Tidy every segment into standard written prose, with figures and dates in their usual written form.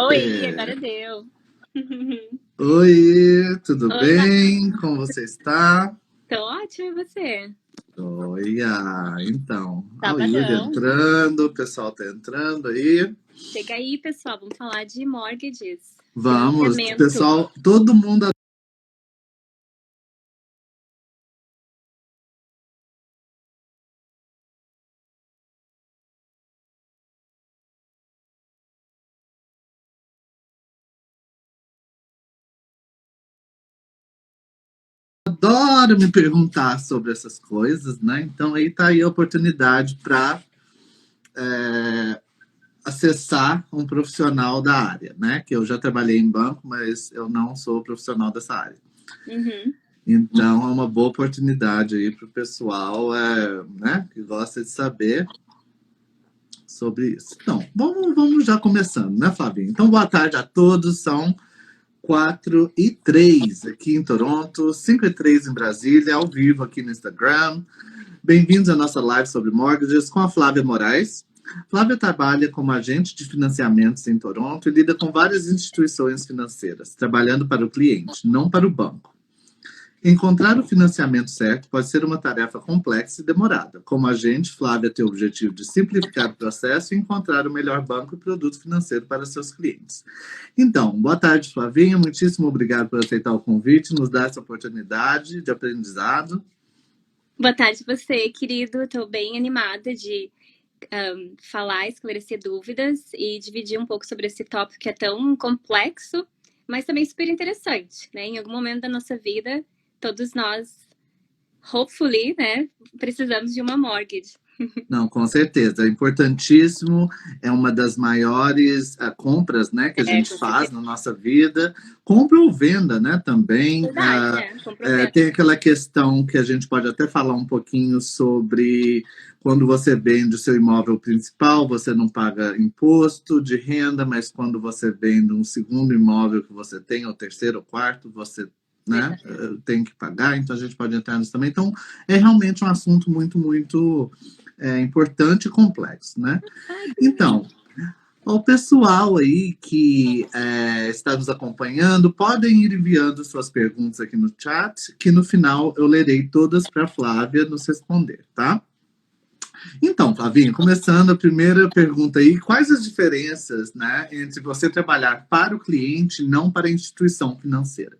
Oi, agora deu. Oi, tudo Oi, bem? Como você está? tô ótimo, e você? Olha, então, a Yuri Sabadão. entrando, o pessoal tá entrando aí. Chega aí, pessoal, vamos falar de mortgages, Vamos, financiamento. pessoal, todo mundo adora me perguntar sobre essas coisas, né? Então aí tá aí a oportunidade para acessar um profissional da área, né? Que eu já trabalhei em banco, mas eu não sou profissional dessa área. Uhum. Então, é uma boa oportunidade aí para o pessoal né, que gosta de saber sobre isso. Então, vamos já começando, né, Flavinho? Então, boa tarde a todos. São 4h03 aqui em Toronto, 5h03 em Brasília, ao vivo aqui no Instagram. Bem-vindos à nossa live sobre mortgages com a Flávia Moraes. Flávia trabalha como agente de financiamentos em Toronto e lida com várias instituições financeiras, trabalhando para o cliente, não para o banco. Encontrar o financiamento certo pode ser uma tarefa complexa e demorada. Como agente, Flávia tem o objetivo de simplificar o processo e encontrar o melhor banco e produto financeiro para seus clientes. Então, boa tarde, Flavinha. Muitíssimo obrigado por aceitar o convite, nos dar essa oportunidade de aprendizado. Boa tarde você, querido. Tô bem animada de falar, esclarecer dúvidas e dividir um pouco sobre esse tópico que é tão complexo, mas também super interessante, né? Em algum momento da nossa vida, todos nós, hopefully, né, precisamos de uma mortgage. Não, com certeza. É importantíssimo. É uma das maiores compras, né, que a gente Com faz certeza. na nossa vida. Compra ou venda, né, também. Verdade, comprovando. Tem aquela questão que a gente pode até falar um pouquinho sobre quando você vende o seu imóvel principal, você não paga imposto de renda, mas quando você vende um segundo imóvel que você tem, ou terceiro ou quarto, você, né, tem que pagar. Então a gente pode entrar nisso também. Então é realmente um assunto muito importante e complexo, né? Então, o pessoal aí que está nos acompanhando, podem ir enviando suas perguntas aqui no chat, que no final eu lerei todas para a Flávia nos responder, tá? Então, Flavinha, começando a primeira pergunta aí, quais as diferenças, né, entre você trabalhar para o cliente e não para a instituição financeira?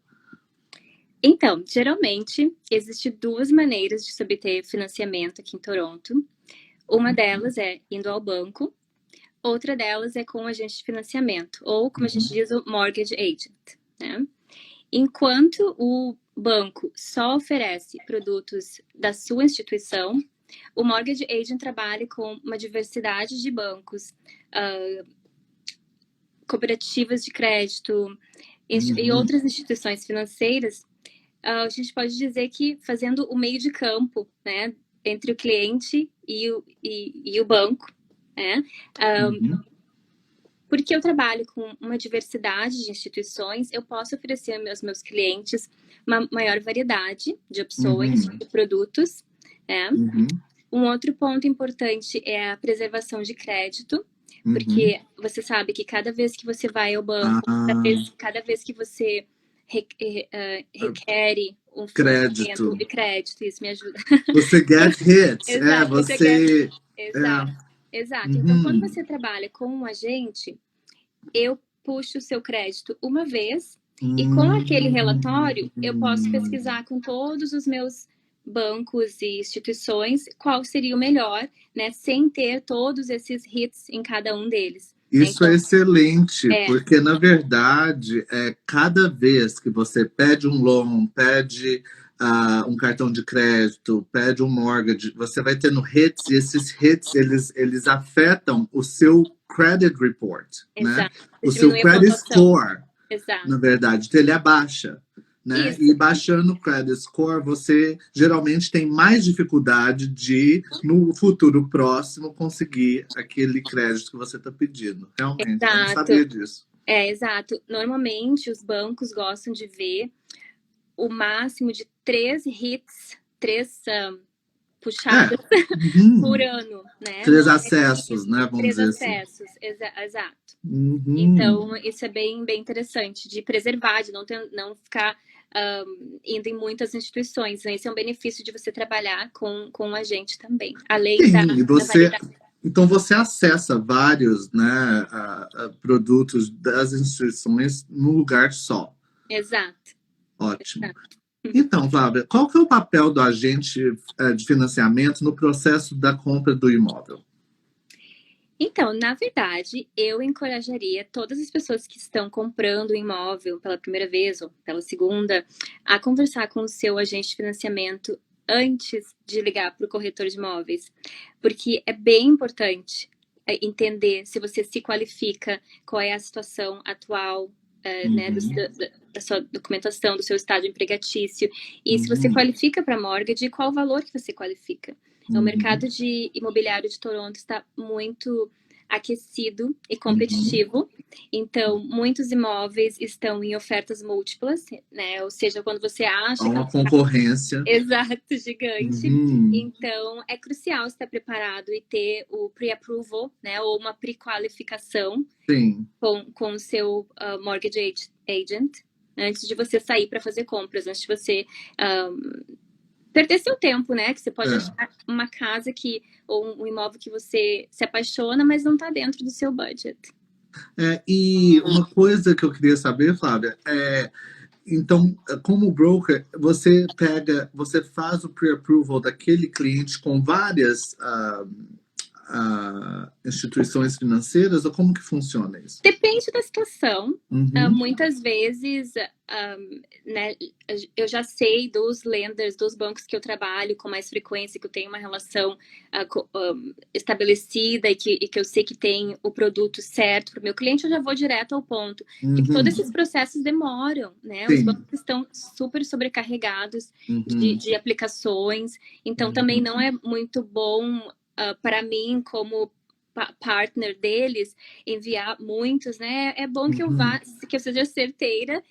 Então, geralmente, existem duas maneiras de se obter financiamento aqui em Toronto. Uma delas é indo ao banco, outra delas é com o agente de financiamento, ou como a gente diz, o mortgage agent, né? Enquanto o banco só oferece produtos da sua instituição, o mortgage agent trabalha com uma diversidade de bancos, cooperativas de crédito e outras instituições financeiras. A gente pode dizer que fazendo o meio de campo, né, entre o cliente e o banco, né? Porque eu trabalho com uma diversidade de instituições, eu posso oferecer aos meus clientes uma maior variedade de opções, de produtos, né? Um outro ponto importante é a preservação de crédito, porque você sabe que cada vez que você vai ao banco, cada vez que você requer um financiamento de crédito, isso me ajuda. Você get hits, Exato, você... Exato. Então, quando você trabalha com um agente, eu puxo o seu crédito uma vez e com aquele relatório eu posso pesquisar com todos os meus bancos e instituições qual seria o melhor, né, sem ter todos esses hits em cada um deles. Isso é excelente, porque na verdade, cada vez que você pede um loan, pede um cartão de crédito, pede um mortgage, você vai tendo hits, e esses hits eles afetam o seu credit report, né? O seu credit score, na verdade, então ele abaixa. Né? E baixando o credit score, você geralmente tem mais dificuldade de, no futuro próximo, conseguir aquele crédito que você está pedindo. Realmente, eu não sabia disso. Exato. Normalmente, os bancos gostam de ver o máximo de 3 hits, 3 puxadas por Uhum. ano, né? 3 Não é acessos, né? Vamos 3 dizer assim. acessos, exato. Uhum. Então, isso é bem, bem interessante, de preservar, de não ficar indo em muitas instituições. Esse é um benefício de você trabalhar com a gente também, além Sim, e da você, validade. então você acessa vários, né, produtos das instituições num lugar só. Exato, Ótimo. exato. Então, Flávia, qual que é o papel do agente de financiamento no processo da compra do imóvel? Então, na verdade, eu encorajaria todas as pessoas que estão comprando um imóvel pela primeira vez ou pela segunda a conversar com o seu agente de financiamento antes de ligar para o corretor de imóveis, porque é bem importante entender se você se qualifica, qual é a situação atual, né, Uhum. da sua documentação, do seu estado empregatício, e se você Uhum. qualifica para mortgage, qual o valor que você qualifica. O Uhum. mercado de imobiliário de Toronto está muito aquecido e Uhum. competitivo, então muitos imóveis estão em ofertas múltiplas, né? Ou seja, quando você Há acha que é uma um concorrência. exato gigante, Uhum. então é crucial estar preparado e ter o pre-approval, né? Ou uma pre-qualificação Sim. com o seu mortgage agent antes de você sair para fazer compras, antes de você perder seu tempo, né? Que você pode É. achar uma casa ou um imóvel que você se apaixona, mas não está dentro do seu budget. E uma coisa que eu queria saber, Flávia, então, como broker, você faz o pre-approval daquele cliente com várias instituições financeiras, ou como que funciona isso? Depende da situação. Uhum. Muitas vezes, né, eu já sei dos lenders, dos bancos que eu trabalho com mais frequência, que eu tenho uma relação estabelecida e que eu sei que tem o produto certo para o meu cliente, eu já vou direto ao ponto. Porque todos Uhum. esses processos demoram, né? Os bancos Sim. estão super sobrecarregados Uhum. de aplicações, então também Uhum. não é muito bom para mim, como partner deles, enviar muitos, né? É bom que Uhum. que eu seja certeira,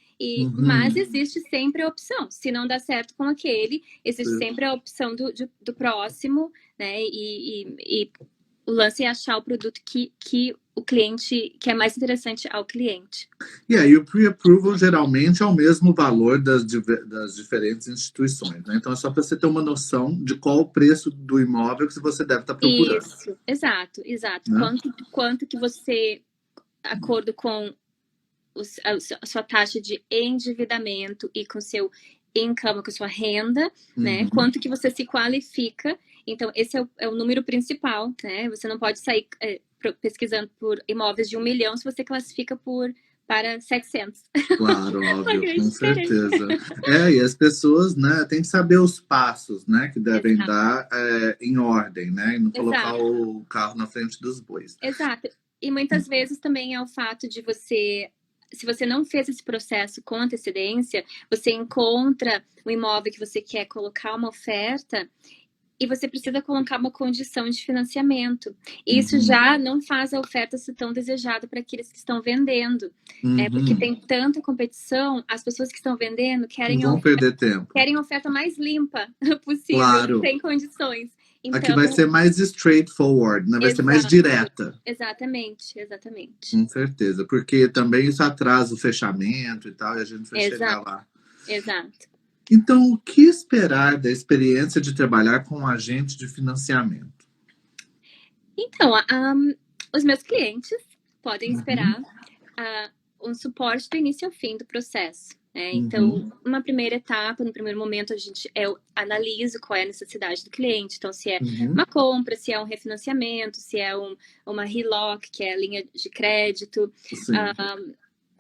mas Uhum. existe sempre a opção. Se não dá certo com aquele, existe sempre a opção do próximo, né? E o lance é achar o produto que o cliente, que é mais interessante ao cliente. E aí o pre-approval geralmente é o mesmo valor das diferentes instituições, né? Então é só para você ter uma noção de qual o preço do imóvel que você deve estar procurando, Isso, exato, exato. né? Quanto que você, de acordo com a sua taxa de endividamento e com seu income, com a sua renda, né? Uhum. Quanto que você se qualifica. Então, esse é o número principal, né? Você não pode sair pesquisando por imóveis de 1 milhão se você classifica para 700. Claro, Uma óbvio, grande com diferença. certeza. E as pessoas, né, têm que saber os passos, né, que devem Exato, dar em ordem, né, e não colocar exato, o carro na frente dos bois. exato. E muitas vezes também é o fato de você, se você não fez esse processo com antecedência, você encontra um imóvel que você quer colocar uma oferta e você precisa colocar uma condição de financiamento. E isso Uhum. já não faz a oferta ser tão desejada para aqueles que estão vendendo. Porque Uhum. tem tanta competição, as pessoas que estão vendendo Não vão perder tempo. querem a oferta mais limpa possível, Claro. sem condições. Aqui Então, vai ser mais straightforward, né? Vai ser mais exato, direta, exatamente, exatamente. com certeza. Porque também isso atrasa o fechamento e tal, e a gente vai chegar Exato, lá. exato. Então, o que esperar da experiência de trabalhar com um agente de financiamento? Então, os meus clientes podem Uhum. esperar um suporte do início ao fim do processo. Uhum. Então, uma primeira etapa, no primeiro momento, a gente analisa qual é a necessidade do cliente. Então, se é Uhum. uma compra, se é um refinanciamento, se é uma HELOC, que é a linha de crédito. Sim.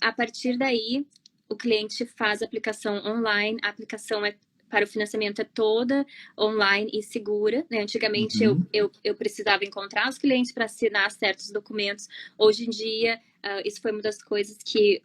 A partir daí, o cliente faz a aplicação online. A aplicação para o financiamento é toda online e segura, né? Antigamente Uhum. eu precisava encontrar os clientes para assinar certos documentos. Hoje em dia, isso foi uma das coisas que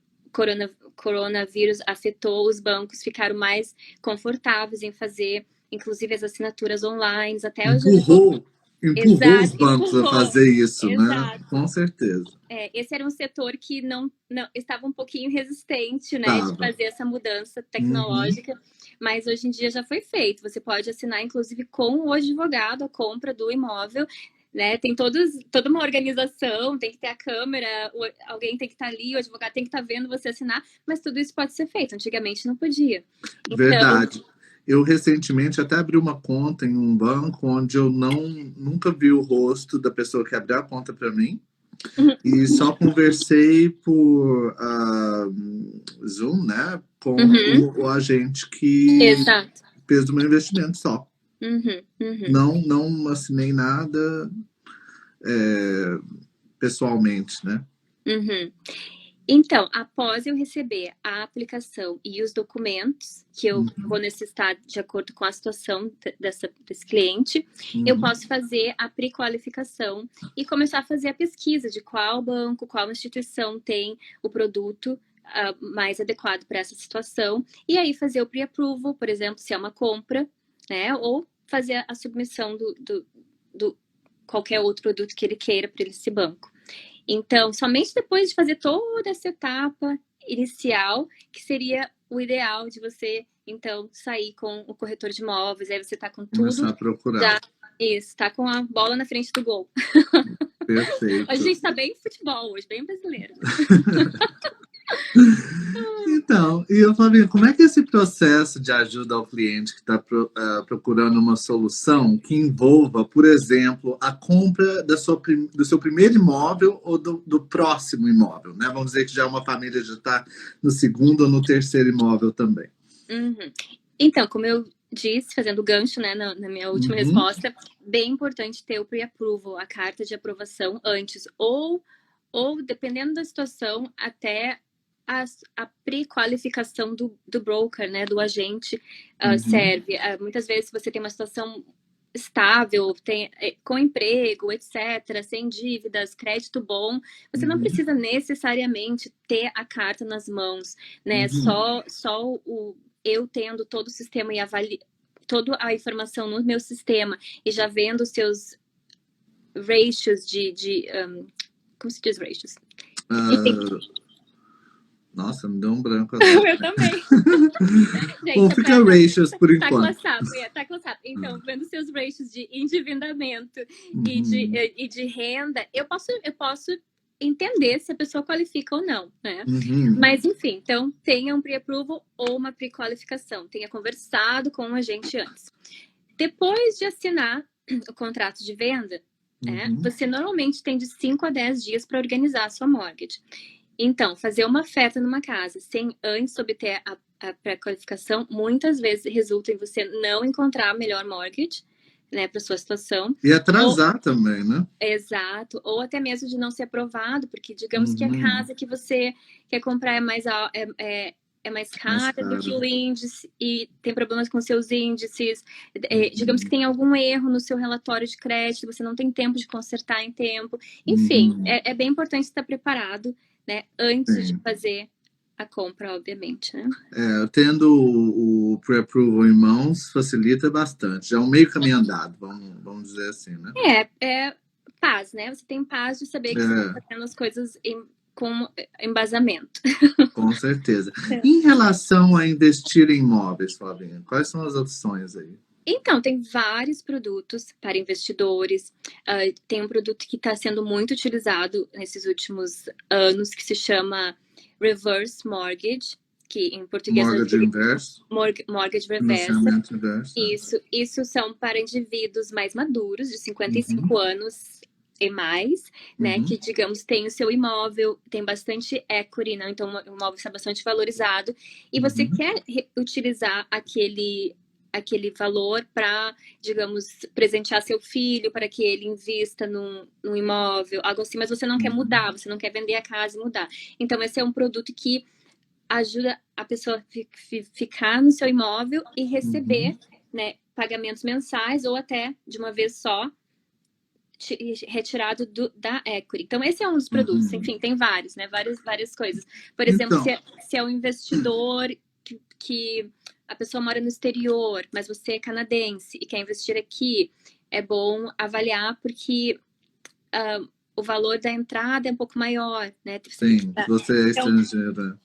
coronavírus afetou. Os bancos ficaram mais confortáveis em fazer, inclusive as assinaturas online. Até hoje Empurrou. empurrou os Exato, bancos a empurrou. fazer isso, né? Exato. Com certeza. Esse era um setor que não estava um pouquinho resistente, né, de Tava. fazer essa mudança Uhum. tecnológica, mas hoje em dia já foi feito. Você pode assinar, inclusive, com o advogado a compra do imóvel, né? Tem toda uma organização, tem que ter a câmera, alguém tem que estar ali, o advogado tem que estar vendo você assinar, mas tudo isso pode ser feito. Antigamente não podia. Então, Verdade. Eu recentemente até abri uma conta em um banco onde eu nunca vi o rosto da pessoa que abriu a conta para mim e só conversei por Zoom, né, com o agente que exato. fez o meu investimento só. Uhum, uhum. Não assinei nada pessoalmente, né? Uhum. Então, após eu receber a aplicação e os documentos que eu vou necessitar de acordo com a situação desse cliente, eu posso fazer a pré-qualificação e começar a fazer a pesquisa de qual banco, qual instituição tem o produto mais adequado para essa situação, e aí fazer o pre-approval, por exemplo, se é uma compra, né, ou fazer a submissão do qualquer outro produto que ele queira para esse banco. Então, somente depois de fazer toda essa etapa inicial, que seria o ideal de você, então, sair com o corretor de imóveis, aí você tá com tudo. Começar a procurar. Já, isso, tá com a bola na frente do gol. Perfeito. A gente tá bem futebol hoje, bem brasileiro. Então, e eu Flavinha, como é que é esse processo de ajuda ao cliente que está procurando uma solução que envolva, por exemplo, a compra do seu primeiro imóvel ou do próximo imóvel, né? Vamos dizer que já uma família já está no segundo ou no terceiro imóvel também. Uhum. Então, como eu disse, fazendo gancho, né, na minha última resposta, bem importante ter o pre-approval, a carta de aprovação antes, ou dependendo da situação, até a pré-qualificação do broker, né, do agente, serve. Muitas vezes, se você tem uma situação estável, com emprego, etc., sem dívidas, crédito bom, você não precisa necessariamente ter a carta nas mãos, né? Só eu tendo todo o sistema e toda a informação no meu sistema e já vendo os seus ratios como se diz ratios? Nossa, me deu um branco agora. Eu também. Gente, bom, fica ratios por enquanto. Tá classado. Então, vendo seus ratios de endividamento e de renda, eu posso entender se a pessoa qualifica ou não, né? Mas, enfim, então, tenha um pre-approval ou uma pre-qualificação. Tenha conversado com o agente antes. Depois de assinar o contrato de venda, você normalmente tem de 5 a 10 dias para organizar a sua mortgage. Então, fazer uma oferta numa casa sem antes obter a pré-qualificação, muitas vezes resulta em você não encontrar a melhor mortgage, né, para sua situação. E atrasar também, né? Exato. Ou até mesmo de não ser aprovado, porque digamos que a casa que você quer comprar é mais cara do que o índice e tem problemas com seus índices. Digamos que tem algum erro no seu relatório de crédito, você não tem tempo de consertar em tempo. Enfim, é bem importante estar preparado, né, antes de fazer a compra, obviamente, né? Tendo o pre-approval em mãos facilita bastante. Já é um meio caminho andado, vamos dizer assim, né? É paz, né? Você tem paz de saber que você está fazendo as coisas com embasamento. Com certeza. Em relação a investir em imóveis, Flavinha, quais são as opções aí? Então, tem vários produtos para investidores. Tem um produto que está sendo muito utilizado nesses últimos anos, que se chama Reverse Mortgage, que em português Mortgage inverso. Mortgage reversa. Isso são para indivíduos mais maduros, de 55 anos e mais, né? Que, digamos, tem o seu imóvel, tem bastante equity, né? Então, o imóvel está bastante valorizado. E você quer utilizar aquele valor para, digamos, presentear seu filho, para que ele invista num imóvel, algo assim, mas você não quer mudar, você não quer vender a casa e mudar. Então, esse é um produto que ajuda a pessoa a ficar no seu imóvel e receber, né, pagamentos mensais ou até de uma vez só, retirado da equity. Então, esse é um dos produtos. Enfim, tem vários, né? Várias coisas. Por exemplo, se é um investidor que a pessoa mora no exterior, mas você é canadense e quer investir aqui, é bom avaliar porque o valor da entrada é um pouco maior, né? Sim, você é Então, estrangeira.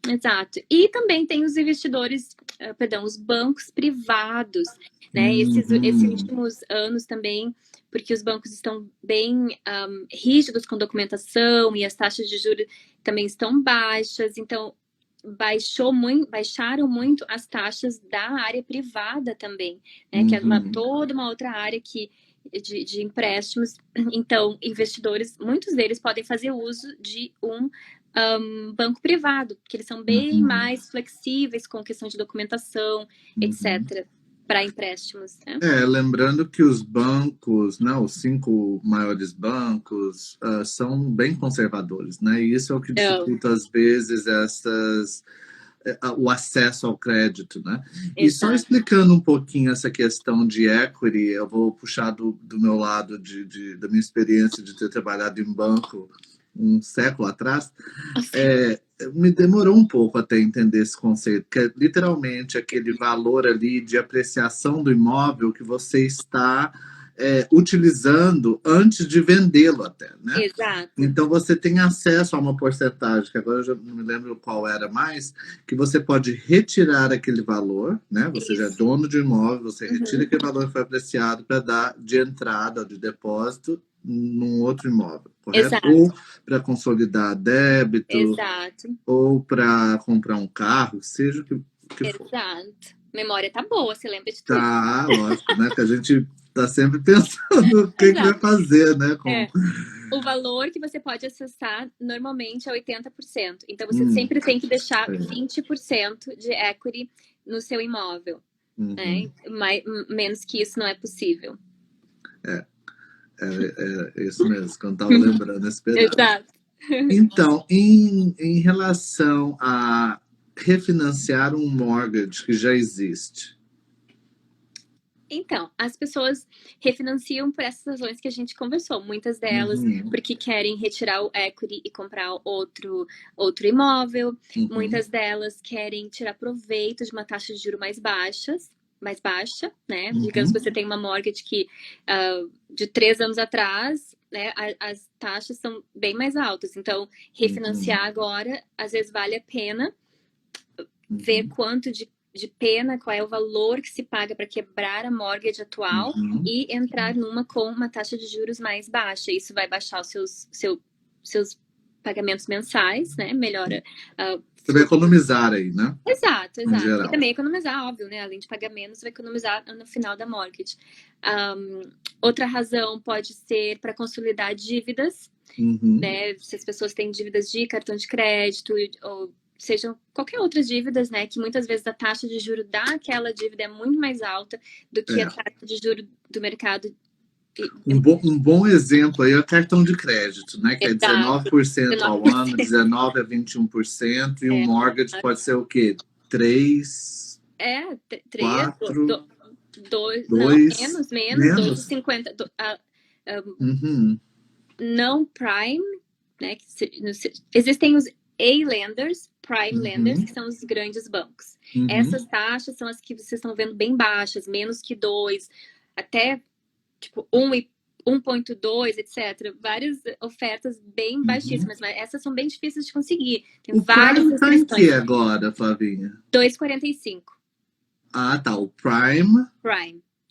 exato. E também tem os investidores, perdão, os bancos privados, né? Esses últimos anos também, porque os bancos estão bem rígidos com documentação e as taxas de juros também estão baixas, então baixaram muito as taxas da área privada também, né? Que é toda uma outra área de empréstimos. Então, investidores, muitos deles podem fazer uso de um banco privado, porque eles são bem mais flexíveis com questão de documentação, etc., para empréstimos. Né? Lembrando que os bancos, né, os 5 maiores bancos, são bem conservadores, né? E isso é o que dificulta, às vezes, o acesso ao crédito, né? E só explicando um pouquinho essa questão de equity, eu vou puxar do meu lado da minha experiência de ter trabalhado em banco um século atrás, me demorou um pouco até entender esse conceito, que é literalmente aquele valor ali de apreciação do imóvel que você está utilizando antes de vendê-lo até, né? Exato. Então você tem acesso a uma porcentagem, que agora eu já não me lembro qual era mais, que você pode retirar aquele valor, né? Você já é dono de um imóvel, você retira aquele valor que foi apreciado para dar de entrada, de depósito, num outro imóvel, correto? Exato. Ou para consolidar débito, Exato. ou para comprar um carro, seja o que for. Exato. Memória tá boa, você lembra de tudo. Tá, lógico, né? Que a gente tá sempre pensando o que vai fazer, né? O valor que você pode acessar normalmente é 80%. Então você sempre tem que deixar 20% de equity no seu imóvel. Né? Menos que isso não é possível. É isso mesmo, quando estava lembrando esse pedaço. Exato. Então, em relação a refinanciar um mortgage que já existe. Então, as pessoas refinanciam por essas razões que a gente conversou. Muitas delas porque querem retirar o equity e comprar outro imóvel. Muitas delas querem tirar proveito de uma taxa de juros mais baixa, né? Digamos que você tem uma mortgage que de 3 anos atrás, né, as taxas são bem mais altas. Então, refinanciar agora, às vezes vale a pena ver quanto de pena, qual é o valor que se paga para quebrar a mortgage atual e entrar numa com uma taxa de juros mais baixa. Isso vai baixar os seus pagamentos mensais, né? Melhora. Você vai economizar aí, né? Exato. E também economizar, óbvio, né? Além de pagar menos, vai economizar no final da mortgage. Outra razão pode ser para consolidar dívidas, né? Se as pessoas têm dívidas de cartão de crédito ou sejam qualquer outras dívidas, né, que muitas vezes a taxa de juros daquela dívida é muito mais alta do que a taxa de juros do mercado. Um bom exemplo aí é o cartão de crédito, né, que é 19% ao ano, 19% a 21%, e um mortgage pode ser o quê? 3? 4? 2? Não, menos. 2,50. Não prime, né, existem os A-lenders, prime lenders, que são os grandes bancos. Essas taxas são as que vocês estão vendo bem baixas, menos que 2, até tipo 1,2, etc. Várias ofertas bem baixíssimas, mas essas são bem difíceis de conseguir. Tem várias restrições. O Prime tá em que agora, Flavinha? 2,45. Ah, tá. O Prime.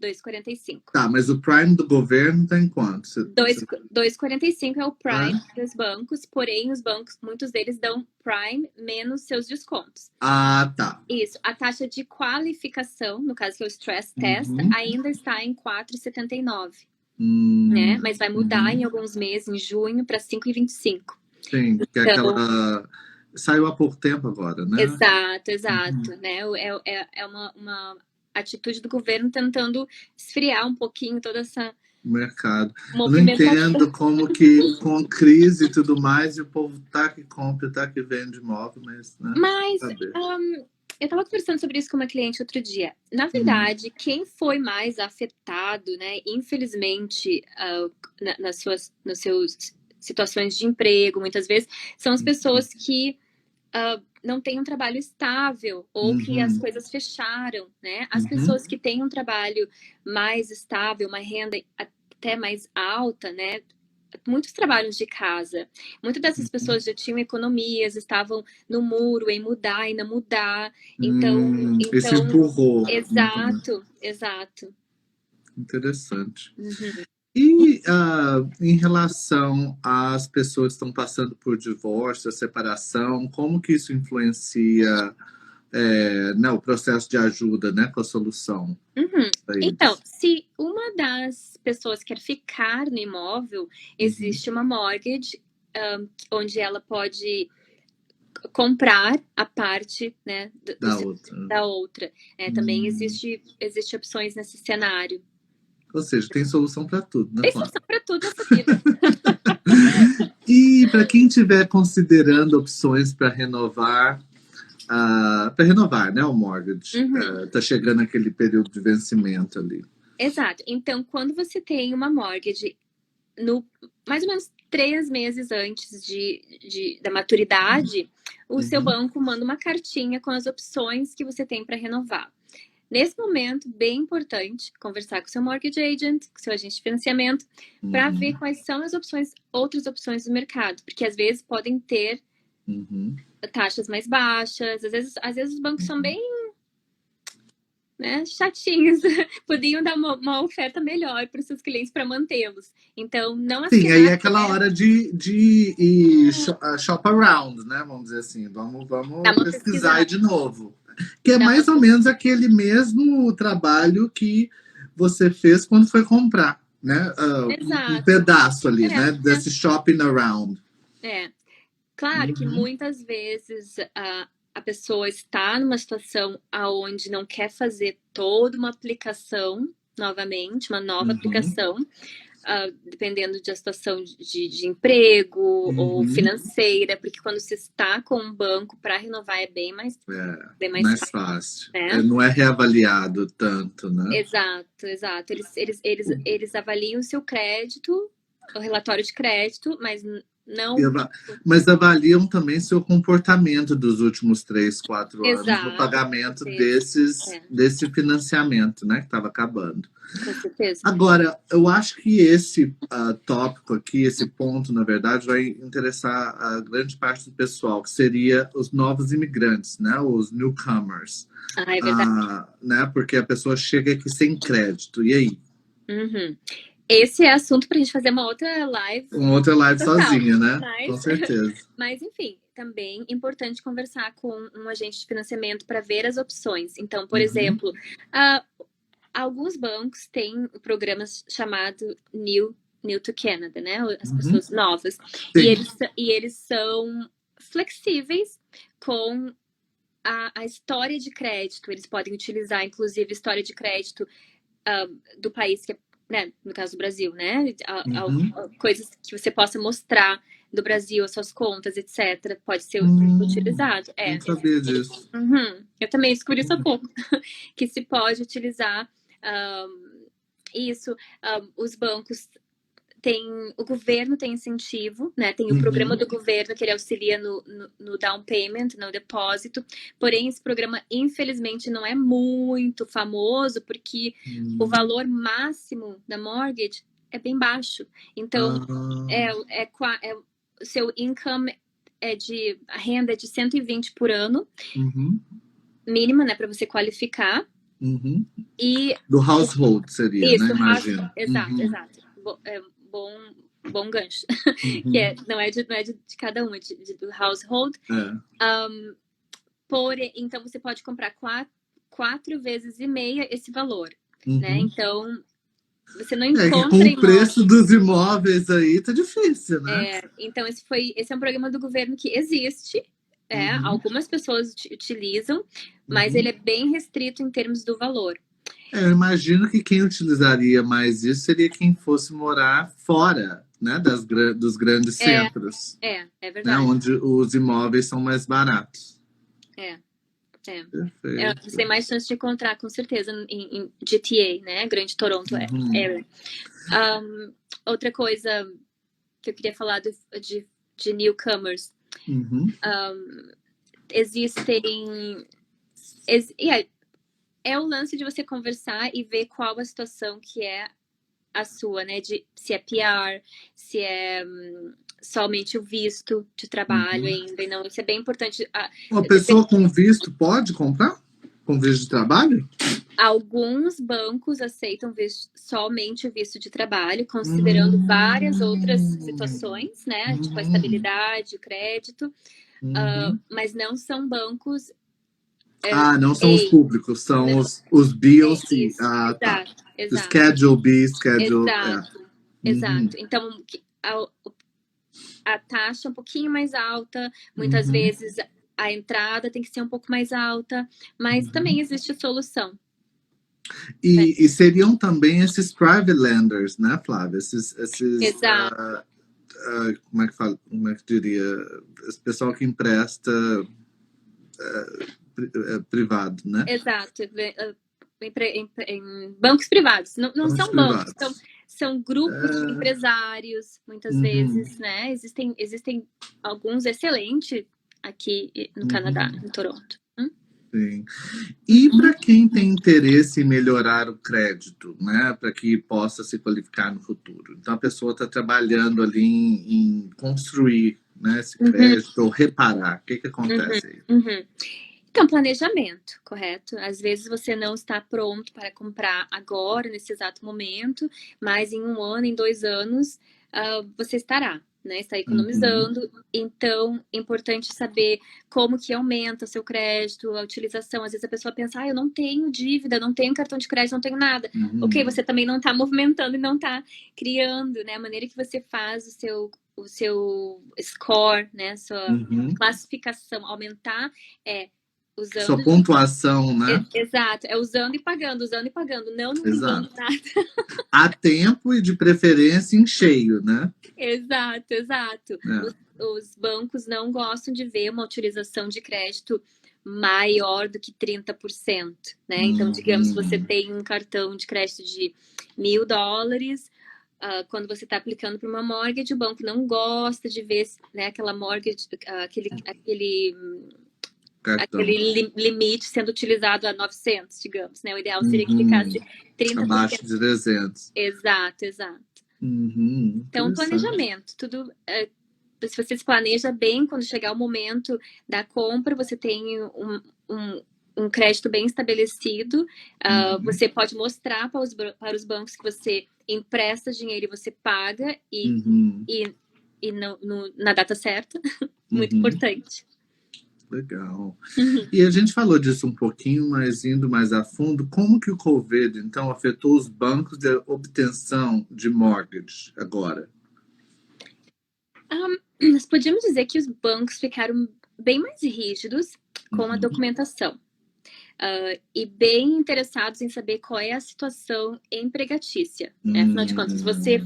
2,45. Tá, mas o Prime do governo tá em quanto? 2,45 é o Prime dos bancos, porém os bancos, muitos deles dão Prime menos seus descontos. Ah, tá. Isso. A taxa de qualificação, no caso que é o Stress Test, ainda está em 4,79. Né? Mas vai mudar em alguns meses, em junho, para 5,25. Sim, que é aquela... Saiu há pouco tempo agora, né? Exato. Né? É uma atitude do governo tentando esfriar um pouquinho toda essa mercado. Eu não entendo como que com crise e tudo mais, e o povo tá que compra, tá que vende imóvel, mas... Né? Mas eu estava conversando sobre isso com uma cliente outro dia. Na verdade, quem foi mais afetado, né, infelizmente, nas suas situações de emprego, muitas vezes, são as pessoas que não tem um trabalho estável, ou que as coisas fecharam, né? As pessoas que têm um trabalho mais estável, uma renda até mais alta, né? Muitos trabalhos de casa. Muitas dessas pessoas já tinham economias, estavam no muro, em mudar e não mudar. Então, Isso empurrou. exato, exato. Interessante. E em relação às pessoas que estão passando por divórcio, separação, como que isso influencia né, o processo de ajuda, né, com a solução? Então, se uma das pessoas quer ficar no imóvel, existe uma mortgage, onde ela pode comprar a parte, né, da outra. Também existe opções nesse cenário. Ou seja, tem solução para tudo, né? Tem solução para tudo nessa vida. E para quem estiver considerando opções para renovar, né, o mortgage, tá chegando aquele período de vencimento ali. Exato. Então, quando você tem uma mortgage mais ou menos 3 meses antes da maturidade, o seu banco manda uma cartinha com as opções que você tem para renovar. Nesse momento, bem importante conversar com o seu mortgage agent, com o seu agente de financiamento, para ver quais são as outras opções do mercado, porque às vezes podem ter taxas mais baixas, às vezes os bancos são bem, né, chatinhos, podiam dar uma oferta melhor para os seus clientes para mantê-los. Então, não assinar... Sim, aí é aquela hora de shop around, né? Vamos dizer assim, vamos pesquisar de novo. Que é mais ou menos aquele mesmo trabalho que você fez quando foi comprar, né? Um pedaço ali, né? Desse shopping around. Claro que muitas vezes a pessoa está numa situação onde não quer fazer toda uma aplicação novamente, uma nova aplicação, dependendo da situação de emprego ou financeira, porque quando se está com um banco para renovar é bem mais fácil. Né? Não é reavaliado tanto, né? Exato. Eles avaliam o seu crédito, o relatório de crédito, mas não... Mas avaliam também seu comportamento dos últimos 3, 4 anos no pagamento desse financiamento, né? Que estava acabando. Com certeza. Agora, eu acho que esse tópico aqui, esse ponto, na verdade, vai interessar a grande parte do pessoal, que seria os novos imigrantes, né? Os newcomers. É verdade. Né? Porque a pessoa chega aqui sem crédito. E aí? Esse é assunto para a gente fazer uma outra live. Uma outra live sozinha, né? Com certeza. Mas, enfim, também é importante conversar com um agente de financiamento para ver as opções. Então, por exemplo, alguns bancos têm programas chamado New to Canada, né? As pessoas novas. E eles são flexíveis com a história de crédito. Eles podem utilizar, inclusive, história de crédito do país que é, né, no caso do Brasil, né? Coisas que você possa mostrar do Brasil, as suas contas, etc. Pode ser utilizado. Não sabia disso. Eu também descobri isso há pouco. Que se pode utilizar isso. Os bancos o governo tem incentivo, né? Tem o programa do governo que ele auxilia no down payment, no depósito. Porém, esse programa, infelizmente, não é muito famoso porque o valor máximo da mortgage é bem baixo. Então, o seu income a renda é de 120 por ano, mínima, né? Para você qualificar. E do household seria, isso, né? Imagina. Exato. Bom gancho. Que não é de cada um, é do household. Então, você pode comprar 4 vezes e meia esse valor. Né? Então, você não encontra com o preço dos imóveis aí, tá difícil, né? Então, esse é um programa do governo que existe. Algumas pessoas utilizam, mas ele é bem restrito em termos do valor. Eu imagino que quem utilizaria mais isso seria quem fosse morar fora, né, dos grandes centros. É verdade. Né, onde os imóveis são mais baratos. Perfeito. Você tem mais chance de encontrar, com certeza, em GTA, né? Grande Toronto Area. Outra coisa que eu queria falar de newcomers. existem... É o lance de você conversar e ver qual a situação que é a sua, né? Se é PR, se é somente o visto de trabalho ainda. E não, isso é bem importante. Uma pessoa com visto pode comprar? Com visto de trabalho? Alguns bancos aceitam somente o visto de trabalho, considerando várias outras situações, né? Tipo a estabilidade, o crédito. Mas não são bancos... não são os públicos, são não, os BOC. Exato, Tá. exato. Schedule B, Schedule... Exato. Então, a taxa é um pouquinho mais alta, muitas vezes a entrada tem que ser um pouco mais alta, mas também existe solução. E seriam também esses private lenders, né, Flávia? Exato. Como é que fala? Como é que diria? Esse pessoal que empresta privado, né? Exato. Em bancos privados. Não são bancos, são grupos de empresários, muitas vezes, né? Existem alguns excelentes aqui no Canadá, em Toronto. Sim. E para quem tem interesse em melhorar o crédito, né, para que possa se qualificar no futuro? Então a pessoa está trabalhando ali em construir, né, esse crédito ou reparar. O que acontece aí? Então, planejamento, correto? Às vezes você não está pronto para comprar agora, nesse exato momento, mas em 1 ano, em 2 anos, você estará, né? Está economizando. Então, é importante saber como que aumenta o seu crédito, a utilização. Às vezes a pessoa pensa, eu não tenho dívida, não tenho cartão de crédito, não tenho nada. Ok, você também não está movimentando e não está criando, né? A maneira que você faz o seu score, né? Sua classificação aumentar usando... Sua pontuação, né? Exato, é usando e pagando, não usando nada. A tempo e de preferência em cheio, né? Exato. Os bancos não gostam de ver uma utilização de crédito maior do que 30%, né? Então, digamos, você tem um cartão de crédito de $1.000, quando você está aplicando para uma mortgage, o banco não gosta de ver, né, aquela mortgage, aquele limite sendo utilizado a 900, digamos, né? O ideal seria que ficasse 30%. Abaixo de 300. Exato. Então, planejamento, tudo... se você se planeja bem, quando chegar o momento da compra, você tem um crédito bem estabelecido, você pode mostrar para os bancos que você empresta dinheiro e você paga, e na data certa. Muito importante. Legal. E a gente falou disso um pouquinho, mas indo mais a fundo, como que o Covid, então, afetou os bancos de obtenção de mortgage agora? Nós podíamos dizer que os bancos ficaram bem mais rígidos com a documentação. E bem interessados em saber qual é a situação empregatícia. Né? Afinal de contas, você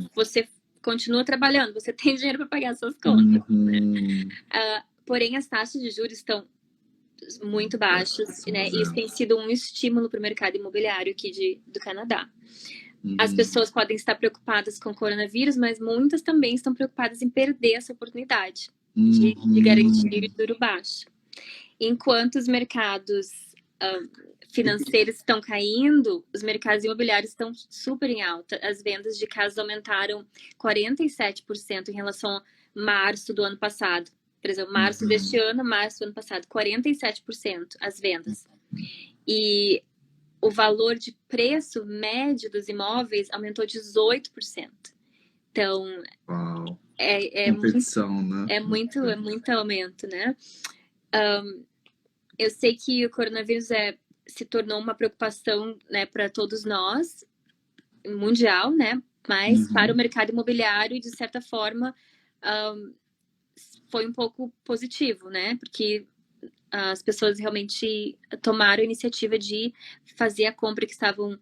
continua trabalhando, você tem dinheiro para pagar suas contas. Né? Porém, as taxas de juros estão muito baixas, né? E isso tem sido um estímulo para o mercado imobiliário aqui do Canadá. As pessoas podem estar preocupadas com o coronavírus, mas muitas também estão preocupadas em perder essa oportunidade de garantir juro baixo. Enquanto os mercados financeiros estão caindo, os mercados imobiliários estão super em alta. As vendas de casas aumentaram 47% em relação a março do ano passado. Por exemplo, março deste ano, março do ano passado, 47% as vendas. E o valor de preço médio dos imóveis aumentou 18%. Então, competição, né? É muito aumento, né? Eu sei que o coronavírus se tornou uma preocupação, né, para todos nós, mundial, né? Mas para o mercado imobiliário, de certa forma, foi um pouco positivo, né? Porque as pessoas realmente tomaram a iniciativa de fazer a compra que estavam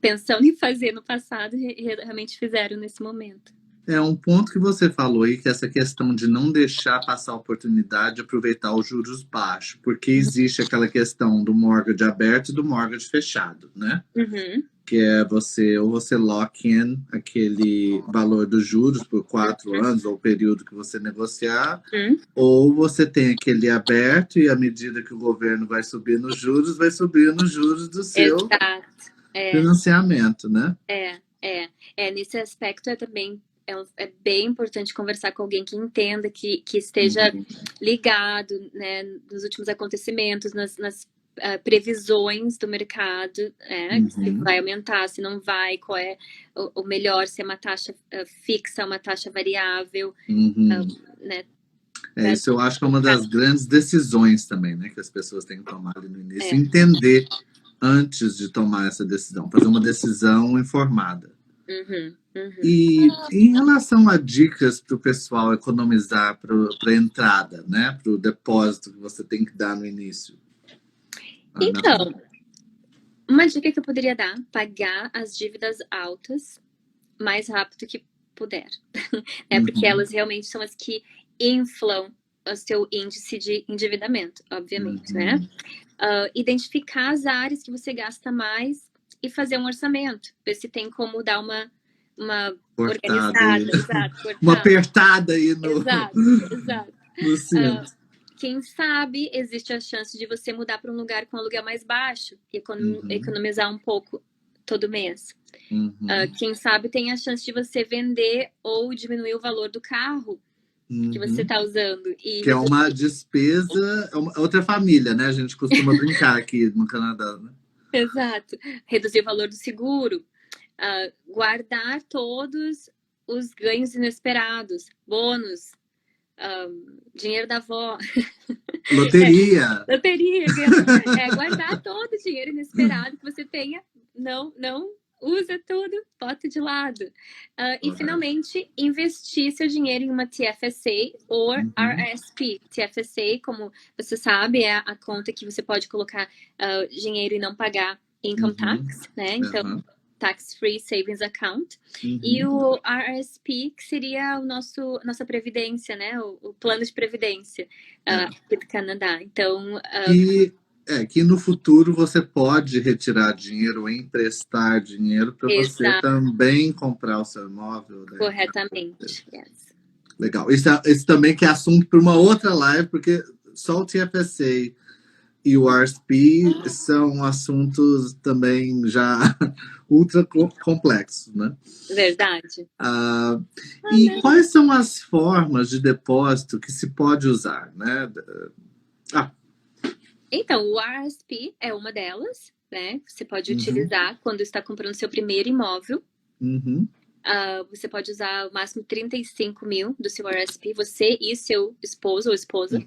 pensando em fazer no passado e realmente fizeram nesse momento. É um ponto que você falou aí, que essa questão de não deixar passar a oportunidade de aproveitar os juros baixos, porque existe aquela questão do mortgage aberto e do mortgage fechado, né? que é ou você lock in aquele valor dos juros por 4 anos, ou o período que você negociar, ou você tem aquele aberto e à medida que o governo vai subir nos juros, vai subir nos juros do seu financiamento, né? Nesse aspecto também é bem importante conversar com alguém que entenda, que esteja ligado, né, nos últimos acontecimentos, nas previsões do mercado, se vai aumentar, se não vai, qual é o melhor, se é uma taxa fixa, uma taxa variável, né? Isso eu acho que é uma das grandes decisões também, né, que as pessoas têm que tomar ali no início, entender antes de tomar essa decisão, fazer uma decisão informada. E em relação a dicas para o pessoal economizar para a entrada, né, para o depósito que você tem que dar no início? Então, uma dica que eu poderia dar: pagar as dívidas altas mais rápido que puder, porque elas realmente são as que inflam o seu índice de endividamento, obviamente, né? Identificar as áreas que você gasta mais e fazer um orçamento, ver se tem como dar uma organizada, uma apertada aí no, no cinto. Quem sabe existe a chance de você mudar para um lugar com aluguel mais baixo e economizar um pouco todo mês. Quem sabe tem a chance de você vender ou diminuir o valor do carro que você está usando. Que é uma despesa, outra família, né? A gente costuma brincar aqui no Canadá, né? Exato. Reduzir o valor do seguro. Guardar todos os ganhos inesperados, bônus, dinheiro da avó. Loteria. Loteria. Guardar todo o dinheiro inesperado que você tenha. Não usa tudo, bota de lado. E, finalmente, investir seu dinheiro em uma TFSA ou RSP. TFSA, como você sabe, é a conta que você pode colocar dinheiro e não pagar income tax, né? Então, Tax-Free Savings Account. E o RSP, que seria nossa previdência, né? O plano de previdência aqui do Canadá. Então... que no futuro você pode retirar dinheiro ou emprestar dinheiro para você também comprar o seu imóvel. Né? Corretamente, yes. Legal. Isso também que é assunto para uma outra live, porque só o TFSA e o RSP são assuntos também já ultra complexos, né? Verdade. E quais são as formas de depósito que se pode usar, né? Então, o RSP é uma delas, né? Você pode utilizar quando está comprando seu primeiro imóvel. Você pode usar o máximo 35 mil do seu RSP, você e seu esposo ou esposa.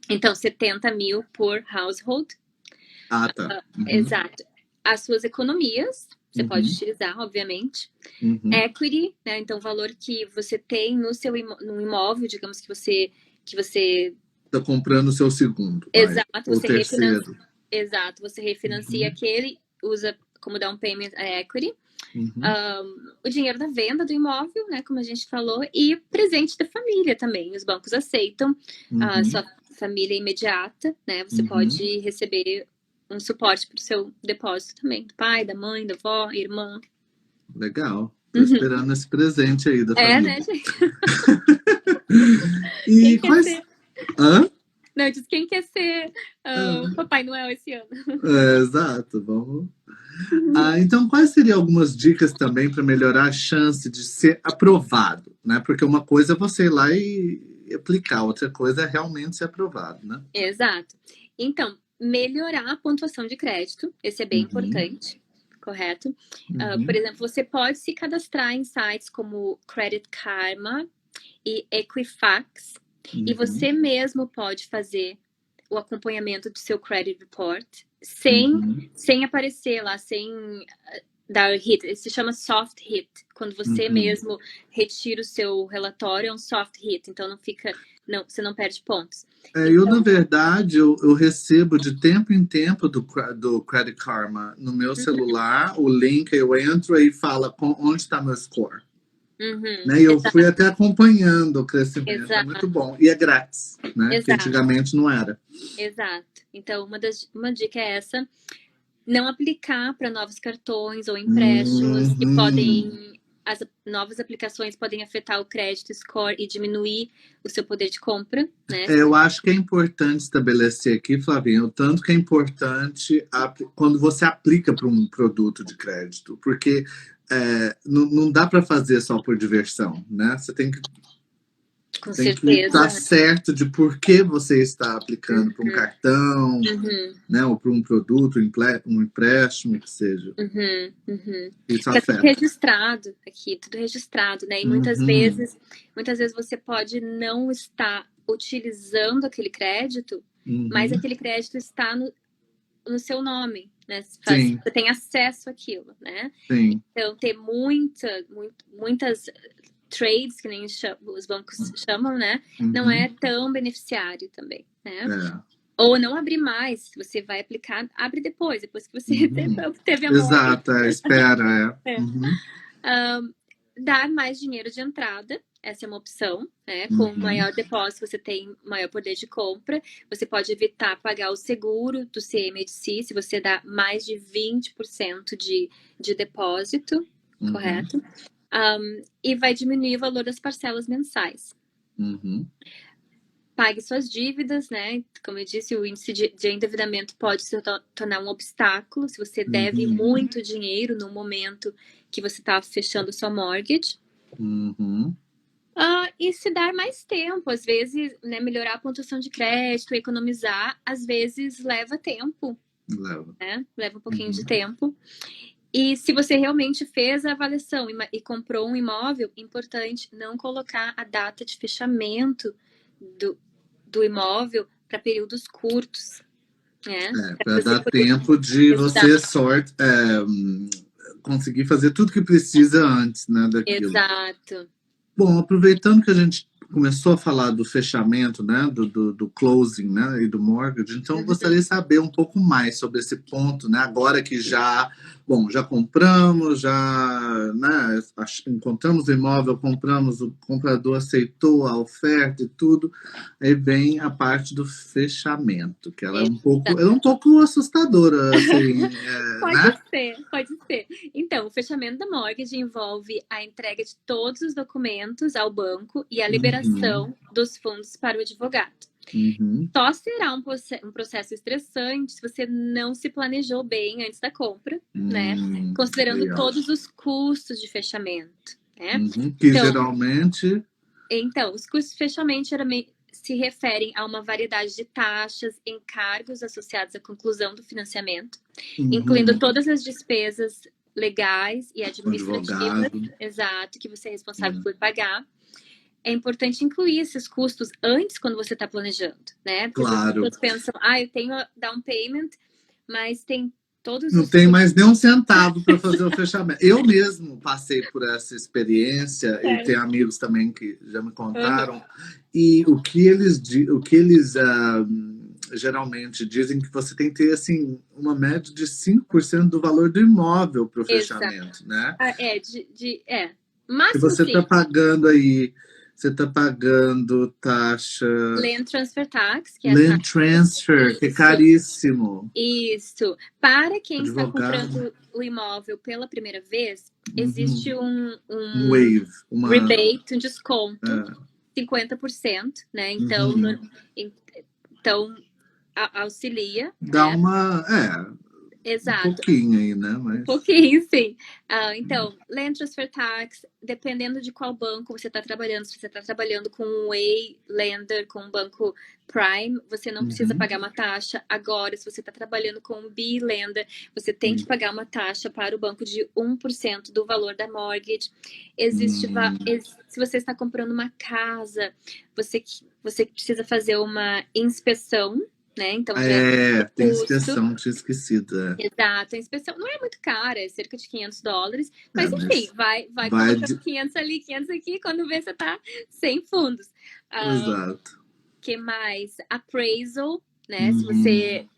Então, 70 mil por household. Tá. Exato. As suas economias, você pode utilizar, obviamente. Equity, né? Então, o valor que você tem no imóvel, digamos que você está comprando o seu segundo. Exato, ou você terceiro. Exato, você refinancia aquele, usa como down payment a equity. O dinheiro da venda do imóvel, né, como a gente falou, e presente da família também. Os bancos aceitam a sua família imediata, né? Você pode receber um suporte para o seu depósito também, do pai, da mãe, da avó, irmã. Legal. Tô esperando esse presente aí da família. Né, gente? E quais... Não, diz quem quer ser Papai Noel esse ano. Exato, vamos. Então, quais seriam algumas dicas também para melhorar a chance de ser aprovado, né? Porque uma coisa é você ir lá e aplicar, outra coisa é realmente ser aprovado, né? Exato. Então, melhorar a pontuação de crédito, esse é bem importante, correto? Por exemplo, você pode se cadastrar em sites como Credit Karma e Equifax, e você mesmo pode fazer o acompanhamento do seu credit report sem aparecer lá, sem dar hit. Isso se chama soft hit. Quando você mesmo retira o seu relatório, é um soft hit. Então você não perde pontos. Eu, na verdade, eu recebo de tempo em tempo do Credit Karma no meu celular, o link, eu entro e fala onde está meu score. Né? E eu fui até acompanhando o crescimento, é muito bom. E é grátis, né? Que antigamente não era. Exato. Então, uma dica é essa. não aplicar para novos cartões ou empréstimos que as novas aplicações podem afetar o crédito score e diminuir o seu poder de compra, né? Eu acho que é importante estabelecer aqui, Flavinha, o tanto que é importante quando você aplica para um produto de crédito, porque não dá para fazer só por diversão, né? Você tem que estar certo de por que você está aplicando para um cartão, né, ou para um produto, um empréstimo, que seja. Isso afeta. É tudo registrado aqui, tudo registrado, né? E muitas vezes você pode não estar utilizando aquele crédito, mas aquele crédito está no seu nome, né? Você tem acesso àquilo, né? Sim. Então, ter muitas trades, que nem os bancos chamam, né? Não é tão beneficiário também, né? Ou não abrir mais, se você vai aplicar, abre depois que você teve a morte. Exato, espera. Dar mais dinheiro de entrada, essa é uma opção, né? Com maior depósito, você tem maior poder de compra. Você pode evitar pagar o seguro do CMHC se você dá mais de 20% de depósito, correto? E vai diminuir o valor das parcelas mensais. Pague suas dívidas, né? Como eu disse, o índice de endividamento pode se tornar um obstáculo se você deve muito dinheiro no momento que você está fechando sua mortgage. E se dar mais tempo, às vezes, né, melhorar a pontuação de crédito, economizar, às vezes leva tempo. Né? Leva um pouquinho de tempo. E se você realmente fez a avaliação e comprou um imóvel, importante não colocar a data de fechamento do imóvel para períodos curtos, né? Para dar tempo de você conseguir fazer tudo que precisa antes, né, daquilo. Exato. Bom, aproveitando que a gente começou a falar do fechamento, né, do closing, né, e do mortgage, então eu gostaria de saber um pouco mais sobre esse ponto, né, agora que já compramos, né, encontramos o imóvel, compramos, o comprador aceitou a oferta e tudo, aí vem a parte do fechamento, que ela é um pouco assustadora, assim, Pode ser. Então, o fechamento da mortgage envolve a entrega de todos os documentos ao banco e a liberação dos fundos para o advogado. Só será um processo estressante se você não se planejou bem antes da compra, né? Considerando todos os custos de fechamento, né? Que geralmente... Então, os custos de fechamento se referem a uma variedade de taxas, encargos associados à conclusão do financiamento, incluindo todas as despesas legais e administrativas, exato, que você é responsável por pagar. É importante incluir esses custos antes, quando você está planejando, né? Porque as pessoas pensam, eu tenho down payment, mas tem todos não tem mais nem um centavo para fazer o fechamento. Eu mesmo passei por essa experiência e tenho amigos também que já me contaram. E o que eles geralmente dizem que você tem que ter assim uma média de 5% do valor do imóvel para o fechamento, né? Mas você está pagando aí. Você está pagando taxa... Land Transfer Tax, que é Land Transfer, que é caríssimo. Isso. Para quem está comprando o imóvel pela primeira vez, existe um waive, rebate, um desconto, 50%, né? Então auxilia. Dá uma... Exato. Um pouquinho aí, né? Um pouquinho, sim. Então, Land Transfer Tax, dependendo de qual banco você está trabalhando, se você está trabalhando com um A-Lender, com um banco Prime, você não precisa pagar uma taxa. Agora, se você está trabalhando com um B-Lender, você tem que pagar uma taxa para o banco de 1% do valor da mortgage. Se você está comprando uma casa, você precisa fazer uma inspeção, né? Então, tem inspeção, tinha esquecido. Exato, a inspeção não é muito cara, é cerca de $500, mas enfim, vai colocando 500 ali, 500 aqui, quando vê você tá sem fundos. Exato. Que mais? Appraisal, né?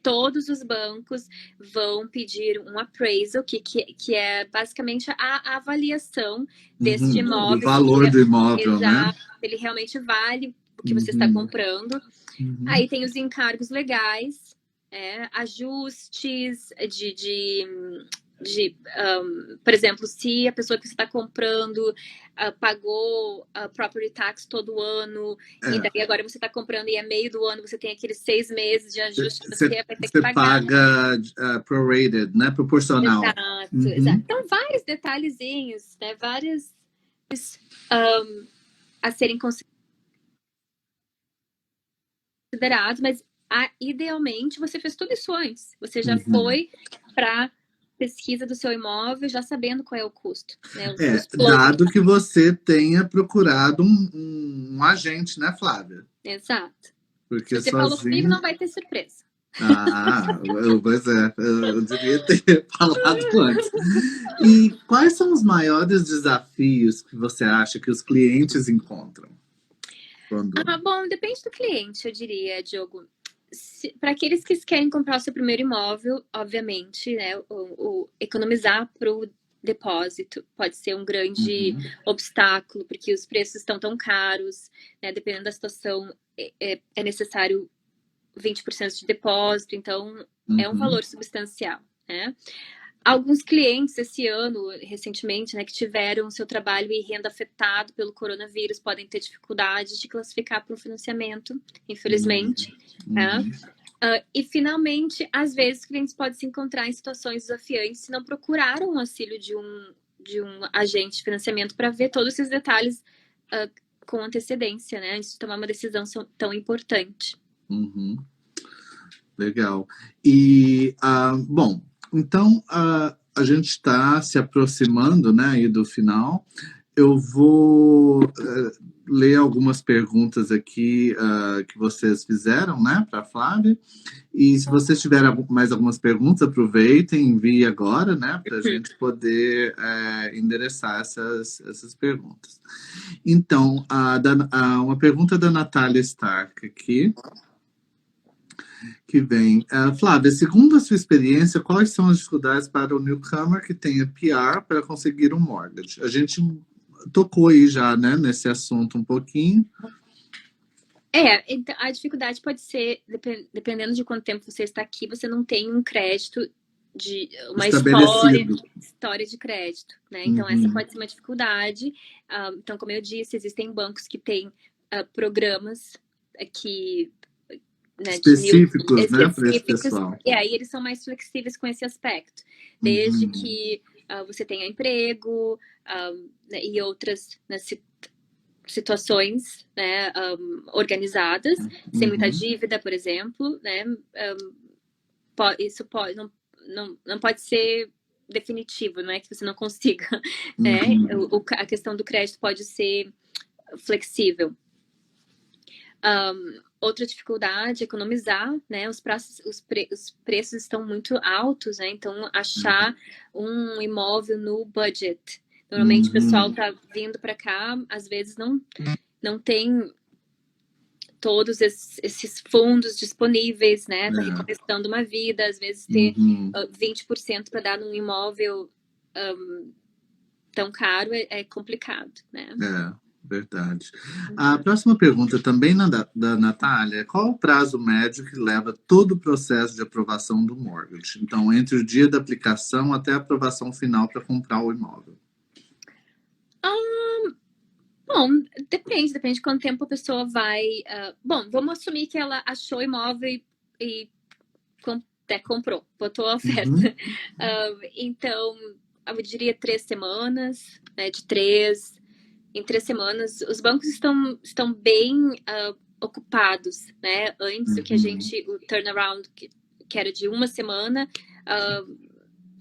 Todos os bancos vão pedir um appraisal, que é basicamente a avaliação desse imóvel. Do valor do imóvel, né? Ele realmente vale o que você está comprando. Aí tem os encargos legais, ajustes por exemplo, se a pessoa que você está comprando pagou property tax todo ano, e daí agora você está comprando e é meio do ano, você tem aqueles 6 meses de ajuste que você vai ter que pagar. Você paga prorated, né? Proporcional. Exato, exato. Então, vários detalhezinhos, né? Vários a serem considerados, mas idealmente você fez tudo isso antes. Você já foi para pesquisa do seu imóvel, já sabendo qual é o custo. Né? Dado que você tenha procurado um agente, né, Flávia? Exato. Porque se você falou comigo, não vai ter surpresa. Pois é, eu devia ter falado antes. E quais são os maiores desafios que você acha que os clientes encontram? Bom, depende do cliente, eu diria, Diogo. Para aqueles que querem comprar o seu primeiro imóvel, obviamente, né, economizar para o depósito pode ser um grande obstáculo, porque os preços estão tão caros, né, dependendo da situação, é necessário 20% de depósito, então é um valor substancial, né? Alguns clientes esse ano, recentemente, né, que tiveram seu trabalho e renda afetado pelo coronavírus, podem ter dificuldade de classificar para um financiamento, infelizmente. Né? E, finalmente, às vezes, os clientes podem se encontrar em situações desafiantes se não procuraram o auxílio de um agente de financiamento para ver todos esses detalhes com antecedência, né, antes de tomar uma decisão tão importante. Legal. E, bom, então a gente está se aproximando, né, aí do final. Eu vou ler algumas perguntas aqui que vocês fizeram, né, para a Flávia. E se vocês tiverem mais algumas perguntas, aproveitem, envie agora, né, para a gente poder endereçar essas perguntas. Então, uma pergunta da Natália Stark aqui, que vem. Flávia, segundo a sua experiência, quais são as dificuldades para o newcomer que tenha PR para conseguir um mortgage? A gente tocou aí já, né, nesse assunto um pouquinho. Então, a dificuldade pode ser, dependendo de quanto tempo você está aqui, você não tem um crédito de uma história de crédito, né? Então, essa pode ser uma dificuldade. Então, como eu disse, existem bancos que têm programas que... Né, específicos, né, para esse pessoal. E aí eles são mais flexíveis com esse aspecto. Desde que você tenha emprego né, e outras situações, né, organizadas, sem muita dívida, por exemplo, né, isso não pode ser definitivo, não é que você não consiga, né? A questão do crédito pode ser flexível. Outra dificuldade é economizar, né? Os preços estão muito altos, né? Então, achar um imóvel no budget. Normalmente, o pessoal tá vindo para cá, às vezes não tem todos esses fundos disponíveis, né? Tá recomeçando uma vida, às vezes ter 20% para dar num imóvel tão caro é complicado, né? Verdade. A próxima pergunta também da Natália: qual o prazo médio que leva todo o processo de aprovação do mortgage? Então, entre o dia da aplicação até a aprovação final para comprar o imóvel. Bom, depende de quanto tempo a pessoa vai... bom, vamos assumir que ela achou o imóvel e comprou, botou a oferta. Então, eu diria 3 semanas, né, em 3 semanas, os bancos estão bem ocupados, né? Antes do que o turnaround, que era de 1 semana,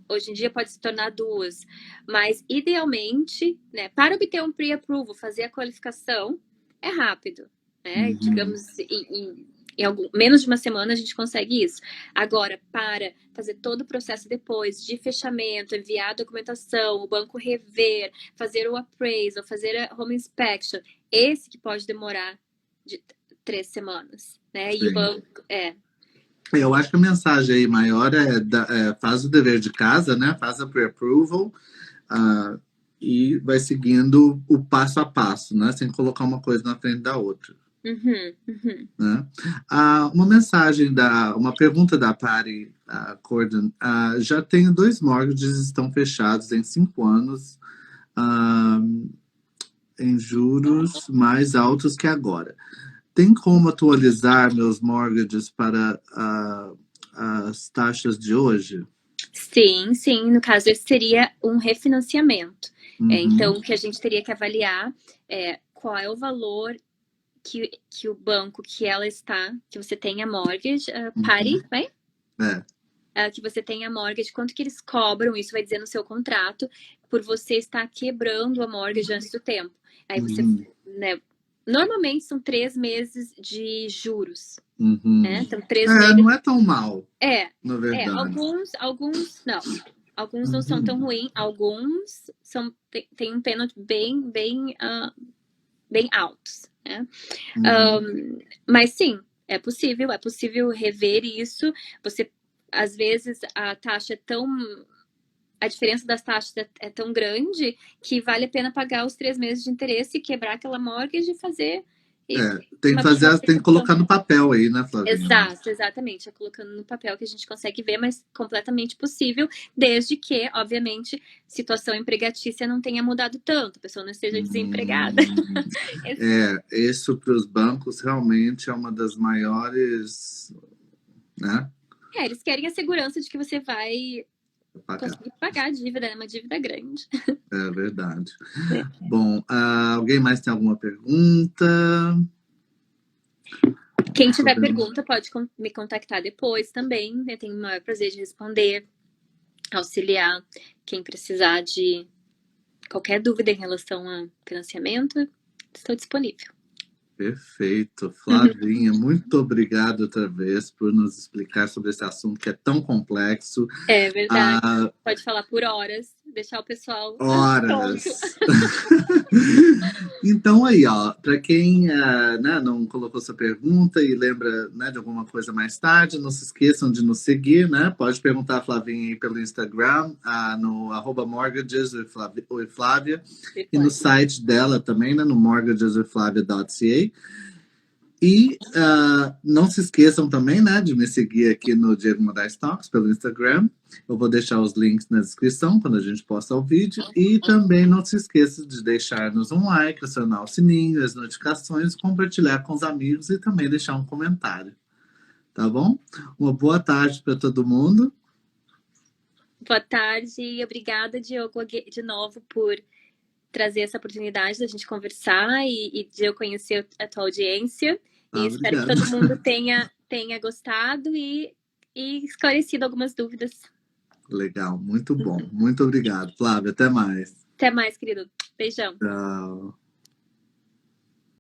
hoje em dia pode se tornar 2. Mas, idealmente, né, para obter um pre-approval, fazer a qualificação, é rápido, né? Digamos, em menos de 1 semana a gente consegue isso. Agora, para fazer todo o processo depois de fechamento, enviar a documentação, o banco rever, fazer o appraisal, fazer a home inspection, esse que pode demorar de 3 semanas, né? E o banco eu acho que a mensagem aí maior faz o dever de casa, né? Faz a pre-approval e vai seguindo o passo a passo, né? Sem colocar uma coisa na frente da outra. Uhum, uhum. Né? Uma pergunta da Patty Corden. Já tenho 2 mortgages, estão fechados em 5 anos, ah, em juros mais altos que agora. Tem como atualizar meus mortgages para as taxas de hoje? Sim, sim. No caso, esse seria um refinanciamento. Então, Uhum, o que a gente teria que avaliar é qual é o valor que o banco que ela está, que você tem a mortgage, uhum. pare, vai? É, Que você tem a mortgage, quanto que eles cobram, isso vai dizer no seu contrato, por você estar quebrando a mortgage antes do tempo. Aí você, uhum, né? Normalmente são 3 meses de juros, né? uhum. Então, 3 meses. Não é tão mal, É, na verdade. alguns não são tão Uhum, ruins, alguns tem um pênalti bem altos, né? uhum. Mas sim, é possível rever isso. Você, às vezes, a diferença das taxas é tão grande que vale a pena pagar os 3 meses de interesse e quebrar aquela mortgage e fazer Tem que uma fazer, tem que aplicação. colocar no papel aí, né, Flavinha? Exato, exatamente. É colocando no papel que a gente consegue ver, mas completamente possível, desde que, obviamente, situação empregatícia não tenha mudado tanto, a pessoa não esteja desempregada. Hum, isso para os bancos realmente é uma das maiores, né, Eles querem a segurança de que você vai pagar. conseguir pagar a dívida, é uma dívida grande. É verdade. Bom, alguém mais tem alguma pergunta? Quem tiver Podemos. pergunta pode me contactar depois também. Eu tenho o maior prazer de responder, auxiliar quem precisar de qualquer dúvida em relação a financiamento. Estou disponível. Perfeito. Flavinha, muito obrigado outra vez por nos explicar sobre esse assunto que é tão complexo. É verdade. Ah, Pode falar por horas, deixar o pessoal tonto. horas. Então aí, ó, para quem né, não colocou sua pergunta e lembra, né, de alguma coisa mais tarde, não se esqueçam de nos seguir, né? Pode perguntar a Flavinha aí pelo Instagram, no @mortgages with Flávia, e no site dela também, né, no mortgageswithflavia.ca. E não se esqueçam também, né, de me seguir aqui no Diego Moraes Talks pelo Instagram. Eu vou deixar os links na descrição quando a gente posta o vídeo. E também não se esqueça de deixar-nos um like, acionar o sininho, as notificações, compartilhar com os amigos e também deixar um comentário. Tá bom? Uma boa tarde para todo mundo. Boa tarde e obrigada, Diogo, de novo por trazer essa oportunidade da gente conversar e de eu conhecer a tua audiência. E espero que Obrigado. todo mundo tenha gostado e esclarecido algumas dúvidas. Legal, muito bom. Muito obrigado, Flávia. Até mais. Até mais, querido. Beijão. Tchau.